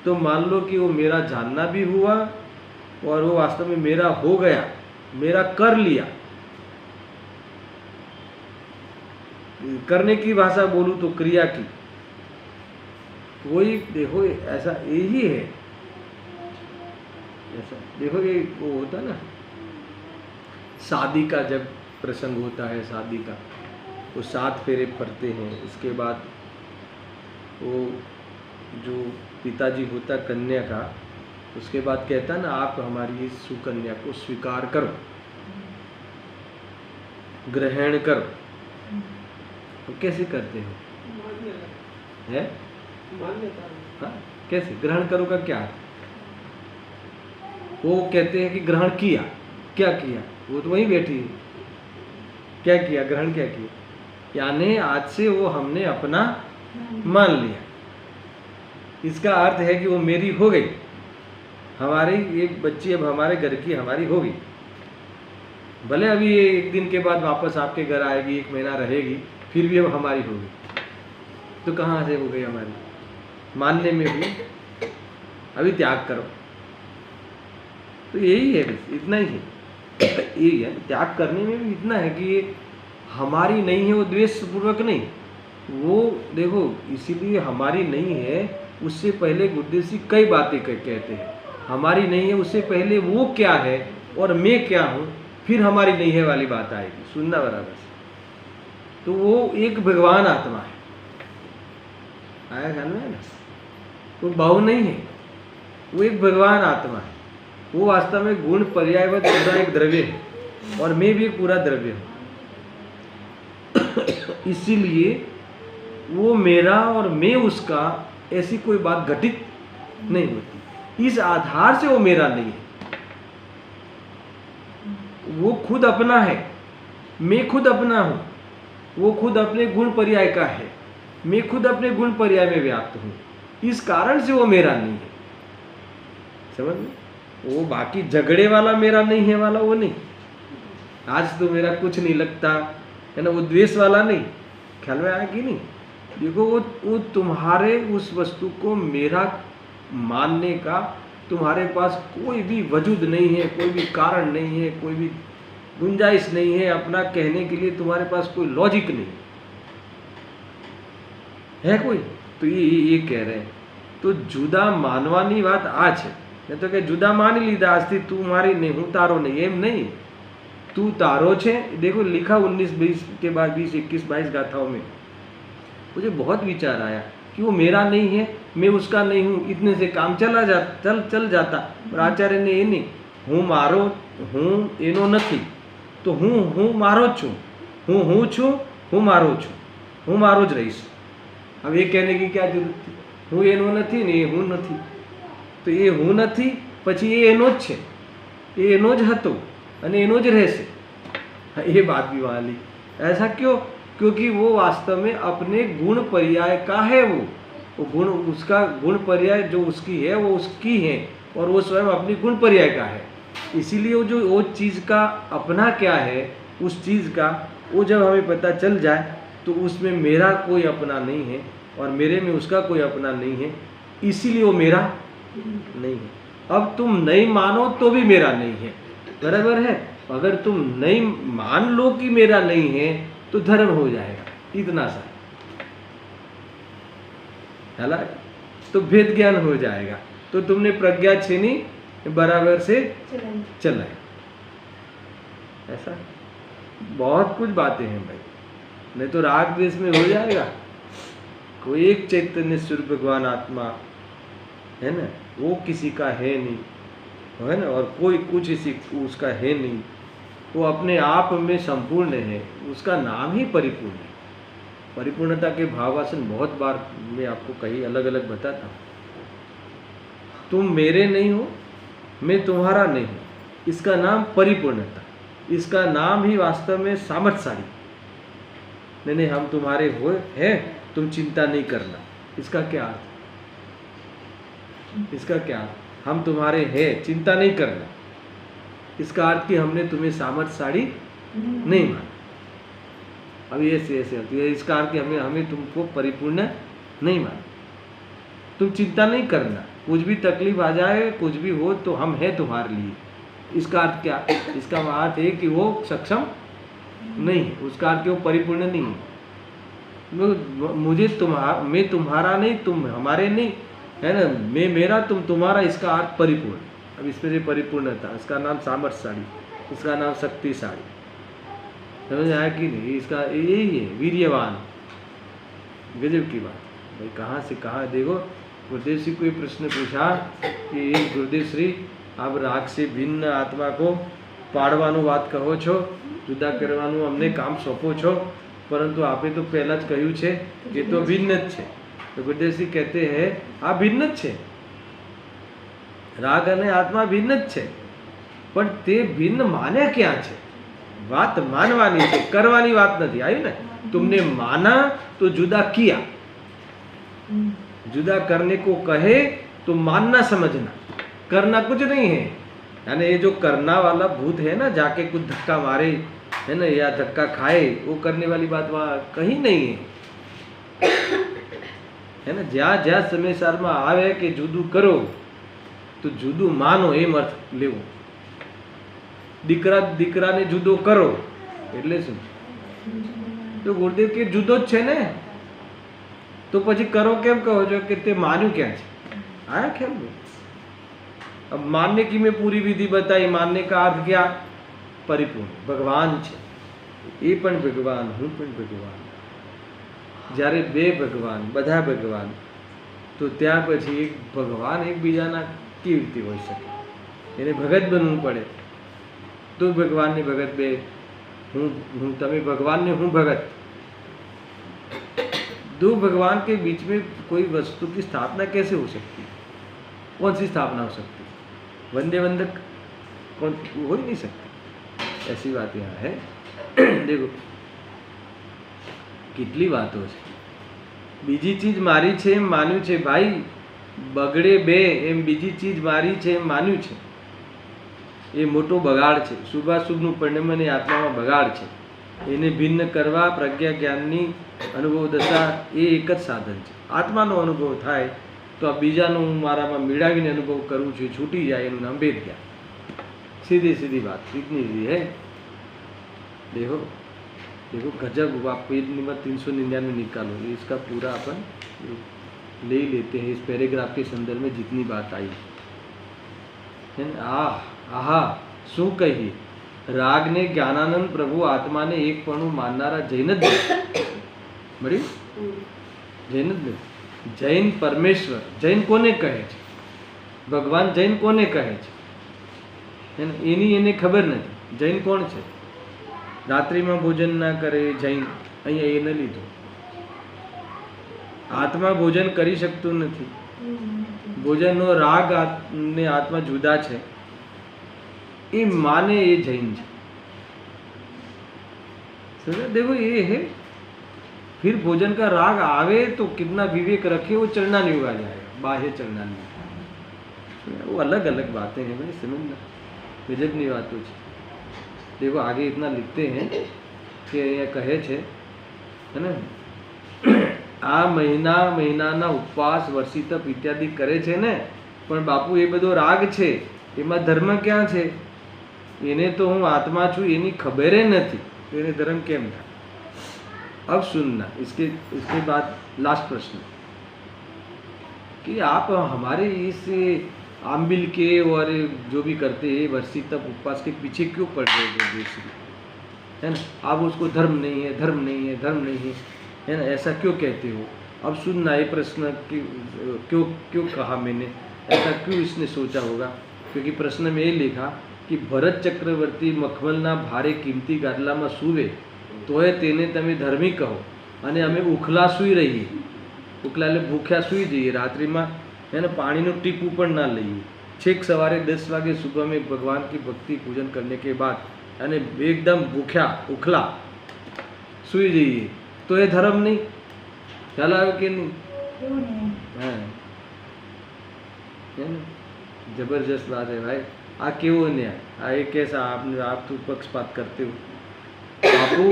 तो मान लो कि वो मेरा जानना भी हुआ और वो वास्तव में मेरा हो गया, मेरा कर लिया। करने की भाषा बोलूं तो क्रिया की, वही देखो ऐसा यही है। ऐसा देखो ये वो होता ना शादी का जब प्रसंग होता है, शादी का, वो 7 फेरे पड़ते हैं। इसके बाद वो जो पिताजी होता कन्या का, उसके बाद कहता है ना, आप हमारी इस सुकन्या को स्वीकार करो, ग्रहण करो। तो कैसे करते हो? है हाँ, कैसे ग्रहण करो का क्या? वो कहते हैं कि ग्रहण किया। क्या किया? वो तो वहीं बैठी है। क्या किया? ग्रहण क्या किया? यानी आज से वो हमने अपना मान लिया। इसका अर्थ है कि वो मेरी हो गई, हमारी एक बच्ची अब हमारे घर की हमारी होगी। भले अभी ये 1 दिन के बाद वापस आपके घर आएगी, 1 महीना रहेगी, फिर भी अब हमारी होगी। तो कहाँ से हो गई हमारी? मानने में हुई। अभी त्याग करो। तो यही है, बस इतना ही है। यही है, त्याग करने में भी इतना है कि ये हमारी नहीं है, वो द्वेष पूर्वक नहीं। वो देखो, इसीलिए हमारी नहीं है, उससे पहले गुरुदेव जी कई बातें कहते हैं। हमारी नहीं है, उससे पहले वो क्या है और मैं क्या हूँ, फिर हमारी नहीं है वाली बात आएगी। सुनना बराबर से। तो वो एक भगवान आत्मा है। आया ध्यान में ना? वो भाव नहीं है, वो एक भगवान आत्मा है। वो वास्तव में गुण पर्यायवत पूरा एक द्रव्य है, और मैं भी पूरा द्रव्य हूँ। इसीलिए वो मेरा और मैं उसका, ऐसी कोई बात घटित नहीं होती। इस आधार से वो मेरा नहीं है। वो खुद अपना है, मैं खुद अपना हूँ। वो खुद अपने गुण पर्याय का है, मैं खुद अपने गुण पर्याय में व्याप्त हूँ। इस कारण से वो मेरा नहीं है। समझ में? वो बाकी झगड़े वाला मेरा नहीं है वाला वो नहीं। आज तो मेरा कुछ नहीं लगता है ना, वो द्वेष वाला नहीं। ख्याल में आया कि नहीं? देखो, वो तुम्हारे उस वस्तु को मेरा मानने का तुम्हारे पास कोई भी वजूद नहीं है, कोई भी कारण नहीं है, कोई भी गुंजाइश नहीं है। अपना कहने के लिए तुम्हारे पास कोई लॉजिक नहीं है कोई। तो ये कह रहे हैं। तो जुदा मानवानी बात आज है। नहीं तो क्या जुदा मान लीधा આજથી તું મારી नहीं, હું તારો नहीं, એમ नहीं। तू तारो छे। देखो लिखा 19-20 के बाद 20, 21, 22 गाथाओं में। मुझे बहुत विचार आया कि वो मेरा नहीं है, मैं उसका नहीं हूँ। इतने से काम चल जाता। पर आचार्य ने ये नहीं, हूँ मारो हूँ एनो नहीं, तो हूँ मारो छू, हूँ छू, हूँ मारो छू, हूँ मारो ज रहीश। अब ये कहने की क्या जरूरत थी? हूँ एनो नहीं ने हूँ नहीं। तो ये हूँ नहीं, પછી ये एनो ज छे, ये एनो ज हतो અને एनो ज રહેશે। ये बात भी वहाँ ली। ऐसा क्यों? क्योंकि वो वास्तव में अपने गुण पर्याय का है। वो गुण, उसका गुण पर्याय जो उसकी है वो उसकी है, और वो स्वयं अपनी गुण पर्याय का है। इसीलिए वो चीज़ का अपना क्या है, उस चीज़ का वो जब हमें पता चल जाए तो उसमें मेरा कोई अपना नहीं है और मेरे में उसका कोई अपना नहीं है। इसीलिए वो मेरा नहीं है। अब तुम नहीं मानो तो भी मेरा नहीं है, बराबर है। अगर तुम नहीं मान लो कि मेरा नहीं है तो धर्म हो जाएगा, इतना सा है ना। तो भेद ज्ञान हो जाएगा। तो तुमने प्रज्ञा छीनी, बराबर से चलाए। ऐसा बहुत कुछ बातें हैं भाई। नहीं तो राग द्वेष में हो जाएगा। कोई एक चैतन्य स्वरूप भगवान आत्मा है ना, वो किसी का है नहीं, है ना। और कोई कुछ इसी उसका है नहीं। वो अपने आप में संपूर्ण है, उसका नाम ही परिपूर्ण है। परिपूर्णता के भावासन बहुत बार मैं आपको कहीं अलग अलग बताता हूँ। तुम मेरे नहीं हो, मैं तुम्हारा नहीं हूँ, इसका नाम परिपूर्णता। इसका नाम ही वास्तव में सामर्थ्यशाली। नहीं, हम तुम्हारे हो हैं, तुम चिंता नहीं करना। इसका क्या अर्थ? इसका क्या अर्थ? हम तुम्हारे हैं, चिंता नहीं करना। इसका अर्थ कि हमने तुम्हें सामर्थ्यशाली नहीं माना। अब ऐसे होती है। इसका अर्थ कि हमें तुमको परिपूर्ण नहीं माना। तुम चिंता नहीं करना, कुछ भी तकलीफ आ जाए, कुछ भी हो, तो हम हैं तुम्हारे लिए। इसका अर्थ क्या? इसका अर्थ है कि वो सक्षम नहीं है। उसका अर्थ कि वो परिपूर्ण नहीं है। मैं तुम्हारा नहीं, तुम हमारे नहीं, है ना। मैं मेरा, तुम तुम्हारा। इसका अर्थ परिपूर्ण। अब इसमें से परिपूर्णता, इसका नाम सामर्थ्यशाली। उसका नाम शक्तिशाली। समझ आया कि नहीं? इसका यही है, वीर्यवान। गजब की बात भाई, कहाँ से कहाँ। देखो गुरुदेव श्री कोई प्रश्न पूछा कि गुरुदेव श्री आप राग से भिन्न आत्मा को पाड़वानु बात कहो छो, जुदा करवानु अમને કામ સોંપો છો, પરંતુ આપે તો પહેલા જ કહ્યું છે કે તો ભિન્ન જ છે। તો ગુરુદેવ શ્રી કહેતે हैं આ ભિન્ન જ છે, રાગ અને આત્મા ભિન્ન જ છે, પણ તે ભિન્ન માને ક્યાં છે? વાત માનવાની છે, કરવાની વાત નથી। આવી ને, तुमने माना तो जुदा किया, जुदा करने को कहे तो मानना समझना, करना कुछ नहीं है। यानी ये जो करना वाला भूत है ना, जाके कुछ धक्का मारे है ना, या धक्का खाए, वो करने वाली बात वहाँ कहीं नहीं है ना। ज्या ज्या समय सार में आवे कि जुदू करो तो जुदू मानो, एम अर्थ लेवो। दीकरा दीकरा ने जुदो करो એટલે શું? तो गुरुदेव के जुदो જ છે ને, तो પછી કરો કેમ કહો છો કે તે માન્યું ક્યાં છે? आया ख्याल में? अब मानने की मैं पूरी विधि बताई। मानने का अर्थ क्या? परिपूर्ण भगवान છે, એ પણ ભગવાન, હું પણ ભગવાન। જ્યારે બે ભગવાન, બધા ભગવાન, તો ત્યાં પછી એક ભગવાન એકબીજાના કેવી રીતે હોઈ શકે? એને ભગત બનવું પડે તો ભગવાનની ભગત બે, હું તમે भगवान ने हूँ भगत। दो भगवान के बीच में कोई वस्तु की स्थापना कैसे हो सकती है? कौन सी स्थापना हो सकती है? वंदे वंदक कौन हो ही नहीं सकती। ऐसी बात यहाँ है। देखो કેટલી વાતો છે। બીજી ચીજ મારી છે એમ માન્યું છે ભાઈ, બગડે બે એમ બીજી ચીજ મારી છે એમ માન્યું છે, એ મોટો બગાડ છે। શુભાશુભનું પરિણામ અને આત્મામાં બગાડ છે। એને ભિન્ન કરવા પ્રજ્ઞા જ્ઞાનની અનુભવ દશા એ એક જ સાધન છે। આત્માનો અનુભવ થાય તો આ બીજાનો હું મારામાં મેળવીને અનુભવ કરું છું, છૂટી જાય, એનું નામ ભેદ જ્ઞાન। सीधी सीधी बात, इतनी सी है। देखो देखो गजब, आप पेज नंबर 399 निकालो, इसका पूरा अपन ले लेते हैं। इस पैराग्राफ के संदर्भ में जितनी बात आई है। आहा શું કહી? રાગને જ્ઞાનાનંદ પ્રભુ આત્માને એકપણું માનનારા જૈન જ મળ્યું? જૈન જ નથી। જૈન પરમેશ્વર, જૈન કોને કહે છે? ભગવાન જૈન કોને કહે છે? એની એને ખબર નથી। જૈન કોણ છે? રાત્રિમાં ભોજન ના કરે જૈન, અહીંયા એ ન લીધું। આત્મા ભોજન કરી શકતું નથી। ભોજનનો રાગ ને આત્મા જુદા છે, ये माने ये जैन है। समझे? देखो ये है। फिर भोजन का राग आवे तो कितना विवेक रखे, वो चलना नहीं उगा जाएगा, बाह्य चलना नहीं। वो अलग अलग बातें हैं भाई, समझना। गजब नहीं बातों है। देखो आगे इतना लिखते हैं कि ये कहे छे है ना, आ महीना महीनाना उपवास वर्षी तप इत्यादि करे छे ने, पण बापू ये बधो राग छे, एमां धर्म क्या छे? એને તો હું આત્મા છું એની ખબર નથી, તો એને ધર્મ કેમ થાય? अब सुनना, इसके बाद लास्ट प्रश्न कि आप हमारे इस आम्बिल के और जो भी करते हैं वर्षी तप उपवास के पीछे क्यों पड़ रहे हो? है ना, आप उसको धर्म नहीं है, धर्म नहीं है, धर्म नहीं है ना, ऐसा क्यों कहते हो? अब सुनना ये प्रश्न कि क्यों क्यों कहा मैंने, ऐसा क्यों इसने सोचा होगा? क्योंकि प्रश्न में ये लिखा कि भरत चक्रवर्ती मखमलना भारे कीमती गादलामां सूवे तोय तेने तमे धर्मी कहो अने अमे उखला सूई रहीए। उखला એટલે ભૂખ્યા सूई જઈએ रात्रि में, है ना, पानीનું ટીપું પણ ना લઈએ। छेक सवारे 10 वागे सुबह में भगवान की भक्ति पूजन करने के बाद यानी एकदम भूख्या उखला सूई जाइए, तो ये धर्म नहीं? ख्याल आवे कि नहीं? हाँ, है ना, जबरदस्त बात है भाई। आ केवो न्याय, आ एक कैसा आप तो पक्षपात करते हो। बापू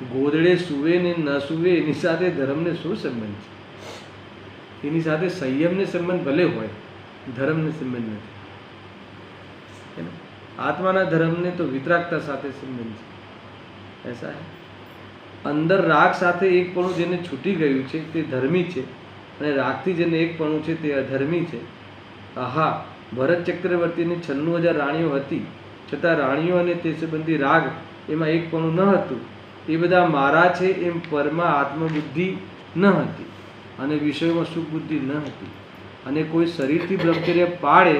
गोदड़े सूवे ने न सूवे एनी साथे धर्म ने शो संबंध छे? एनी साथे संयम ने संबंध भले होय, धर्म ने संबंध नहीं, है ना। आत्माना धर्म ने तो वितरागता साथे संबंध छे, ऐसा है। अंदर राग साथे एकपणું જેને છૂટી ગયું છે તે ધર્મી છે, અને રાગથી જેને એકપણું છે તે અધર્મી છે। આહા, ભરત ચક્રવર્તીની 96,000 રાણીઓ હતી, છતાં રાણીઓ અને તે સંબંધી રાગ એમાં એકપણું ન હતું. એ બધા મારા છે એમ પરમાં આત્મબુદ્ધિ ન હતી અને વિષયોમાં સુખ બુદ્ધિ ન હતી. અને કોઈ શરીરથી બ્રહ્મચર્ય પાળે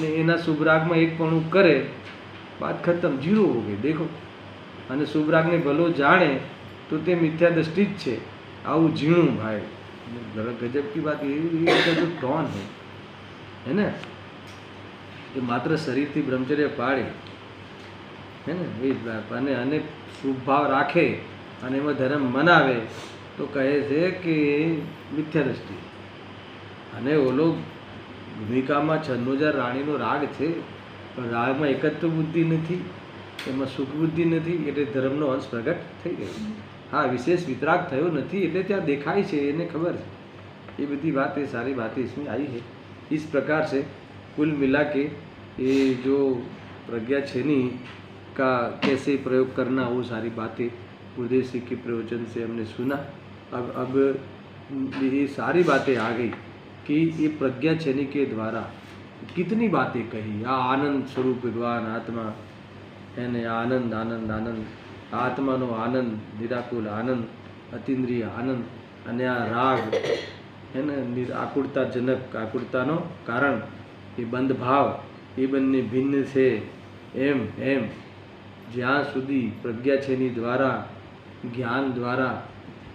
ને એના શુભરાગમાં એકપણું કરે, बात खत्म, जीरो हो गई. देखो, અને શુભરાગને ભલો જાણે તો તે મિથ્યા દ્રષ્ટિ જ છે. આવું ઝીણું ભાઈ, गजब की बात. ये जो कौन है ना, એ માત્ર શરીરથી બ્રહ્મચર્ય પાળે હે ને એ અને શુભ ભાવ રાખે અને એમાં ધર્મ મનાવે તો કહે છે કે મિથ્યા દ્રષ્ટિ. અને ઓલો ભૂમિકામાં 96,000 રાણીનો રાગ છે, પણ રાગમાં એકત્વ બુદ્ધિ નથી, એમાં સુખ બુદ્ધિ નથી, એટલે ધર્મનો અંશ પ્રગટ થઈ ગયો. हाँ, विशेष वितराग थयो नहीं, એટલે ત્યાં દેખાય છે, એને खबर है. ये बड़ी बातें, सारी बातें इसमें आई है. इस प्रकार से कुल मिला के ये जो प्रज्ञा छेनी का कैसे प्रयोग करना, वो सारी बातें उद्देश्य के प्रयोजन से हमने सुना. अब ये सारी बातें आ गई कि ये प्रज्ञा छेनी के द्वारा कितनी बातें कही. आनंद स्वरूप भगवान आत्मा है ने, आनंद आनंद आनंद, आत्मानो आनंद, निराकुल आनंद, अतीन्द्रिय आनंद, અને આ રાગ है ને આકુળતાજનક, આકુળતાનો કારણ એ બંધ ભાવ, એ બંને ભિન્ન છે. એમ એમ જ્યાં સુધી પ્રજ્ઞા છેની દ્વારા, જ્ઞાન દ્વારા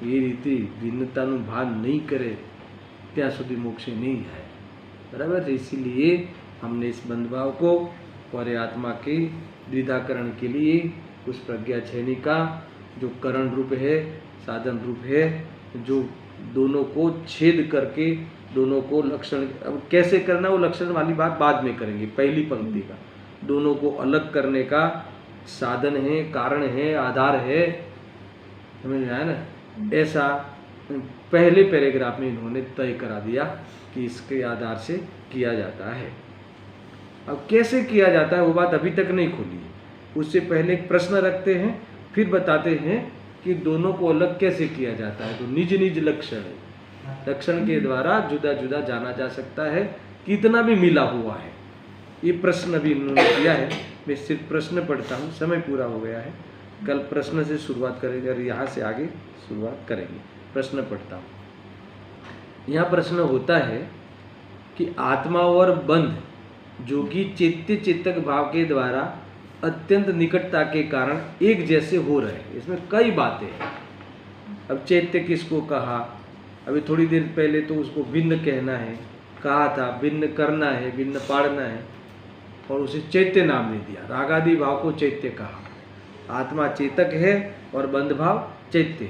એ રીતે ભિન્નતાનું ભાન નહીં કરે ત્યાં સુધી મોક્ષે नहीं आए. बराबर है. इसीलिए हमने इस बंध भाव को और आत्मा के द्विधाकरण के लिए उस प्रज्ञा छेनी का जो करण रूप है, साधन रूप है, जो दोनों को छेद करके दोनों को लक्षण, अब कैसे करना वो लक्षण वाली बात बाद में करेंगे. पहली पंक्ति का दोनों को अलग करने का साधन है, कारण है, आधार है, समझ में आया ना. ऐसा पहले पैराग्राफ में इन्होंने तय करा दिया कि इसके आधार से किया जाता है. अब कैसे किया जाता है वो बात अभी तक नहीं खोली है. उससे पहले एक प्रश्न रखते हैं, फिर बताते हैं कि दोनों को अलग कैसे किया जाता है. तो निज निज लक्षण है, लक्षण के द्वारा जुदा जुदा जाना जा सकता है, कितना भी मिला हुआ है. ये प्रश्न भी इन्होंने किया है. मैं सिर्फ प्रश्न पढ़ता हूँ, समय पूरा हो गया है. कल प्रश्न से शुरुआत करेंगे और यहाँ से आगे शुरुआत करेंगे. प्रश्न पढ़ता हूँ. यहाँ प्रश्न होता है कि आत्मा और बंध जो कि चैत्य चेतक भाव के द्वारा अत्यंत निकटता के कारण एक जैसे हो रहे हैं. इसमें कई बातें हैं. अब चैत्य किसको कहा, अभी थोड़ी देर पहले तो उसको भिन्न कहना है, कहा था भिन्न करना है, भिन्न पाड़ना है, और उसे चैत्य नाम नहीं दिया. रागादि भाव को चैत्य कहा. आत्मा चेतक है और बंध भाव चैत्य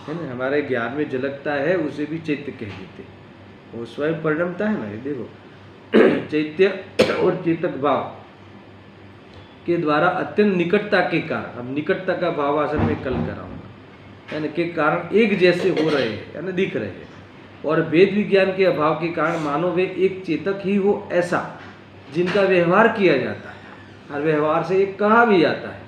है ना. हमारे ज्ञान में झलकता है, उसे भी चैत्य कह देते. वो स्वयं परिणमता है ना. ये देखो चैत्य और चेतक भाव के द्वारा अत्यंत निकटता के कारण, अब निकटता का भावासन में कल कराऊंगा, यानी के कारण एक जैसे हो रहे हैं, यानी दिख रहे हैं. और वेद विज्ञान के अभाव के कारण मानो वे एक चेतक ही हो, ऐसा जिनका व्यवहार किया जाता है, और व्यवहार से एक कहा भी जाता है,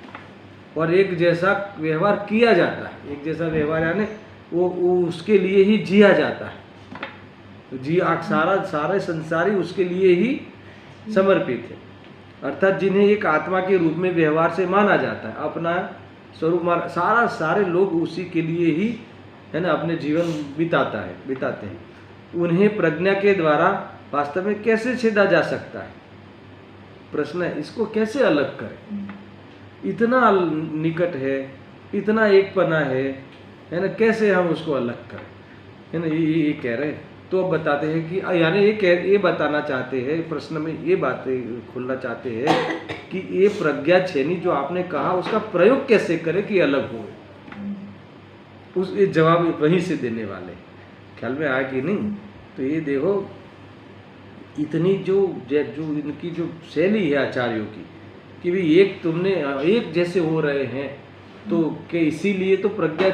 और एक जैसा व्यवहार किया जाता है. एक जैसा व्यवहार यानी वो उसके लिए ही जिया जाता है. जी सारे संसारी उसके लिए ही समर्पित है. अर्थात जिन्हें एक आत्मा के रूप में व्यवहार से माना जाता है, अपना स्वरूप माना, सारे लोग उसी के लिए ही है ना अपने जीवन बिताते हैं. उन्हें प्रज्ञा के द्वारा वास्तव में कैसे छेदा जा सकता है. प्रश्न है, इसको कैसे अलग करें. इतना निकट है, इतना एकपना है ना, कैसे हम उसको अलग करें, है ना. ये कह रहे हैं. तो अब बताते हैं कि यानी ये बताना चाहते हैं, प्रश्न में ये बातें खोलना चाहते हैं कि ये प्रज्ञा छेनी जो आपने कहा उसका प्रयोग कैसे करें कि अलग हो. उस ये जवाब वहीं से देने वाले. ख्याल में आया कि नहीं. तो ये देखो इतनी जो इनकी जो शैली है आचार्यों की कि भाई एक तुमने एक जैसे हो रहे हैं, तो कि इसीलिए तो प्रज्ञा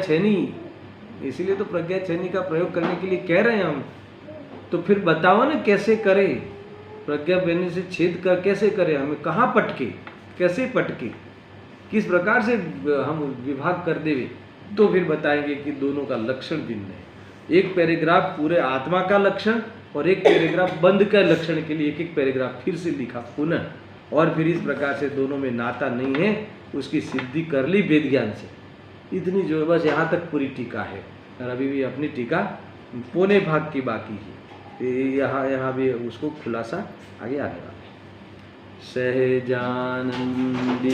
छेनी का प्रयोग करने के लिए कह रहे हैं हम. तो फिर बताओ ना कैसे करें. प्रज्ञा बनने से छेद कर कैसे करें, हमें कहाँ पटके, कैसे पटके, किस प्रकार से हम विभाग कर देवे. तो फिर बताएंगे कि दोनों का लक्षण भिन्न है. एक पैराग्राफ पूरे आत्मा का लक्षण और एक पैराग्राफ बंध का लक्षण के लिए एक पैराग्राफ फिर से लिखा पुनः, और फिर इस प्रकार से दोनों में नाता नहीं है, उसकी सिद्धि कर ली वेद ज्ञान से। इतनी जो बस यहाँ तक पूरी टीका है, और अभी भी अपनी टीका पौने भाग की बाकी है। यहाँ भी उसको खुलासा आगे आने वाला है। सहजानंदी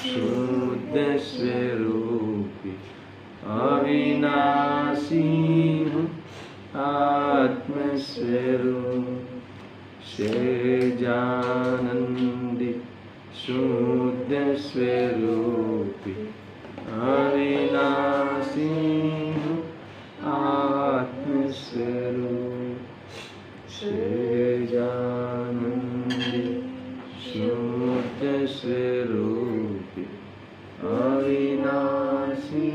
शुद्ध स्वरूपी अविनाशी हूँ आत्मस्वरूप। सहजानंदी शुद्ध स्वरूपी अविनाशी हूँ आत्मस्वरूप। सहजानंदी शुद्ध स्वरूपी अविनाशी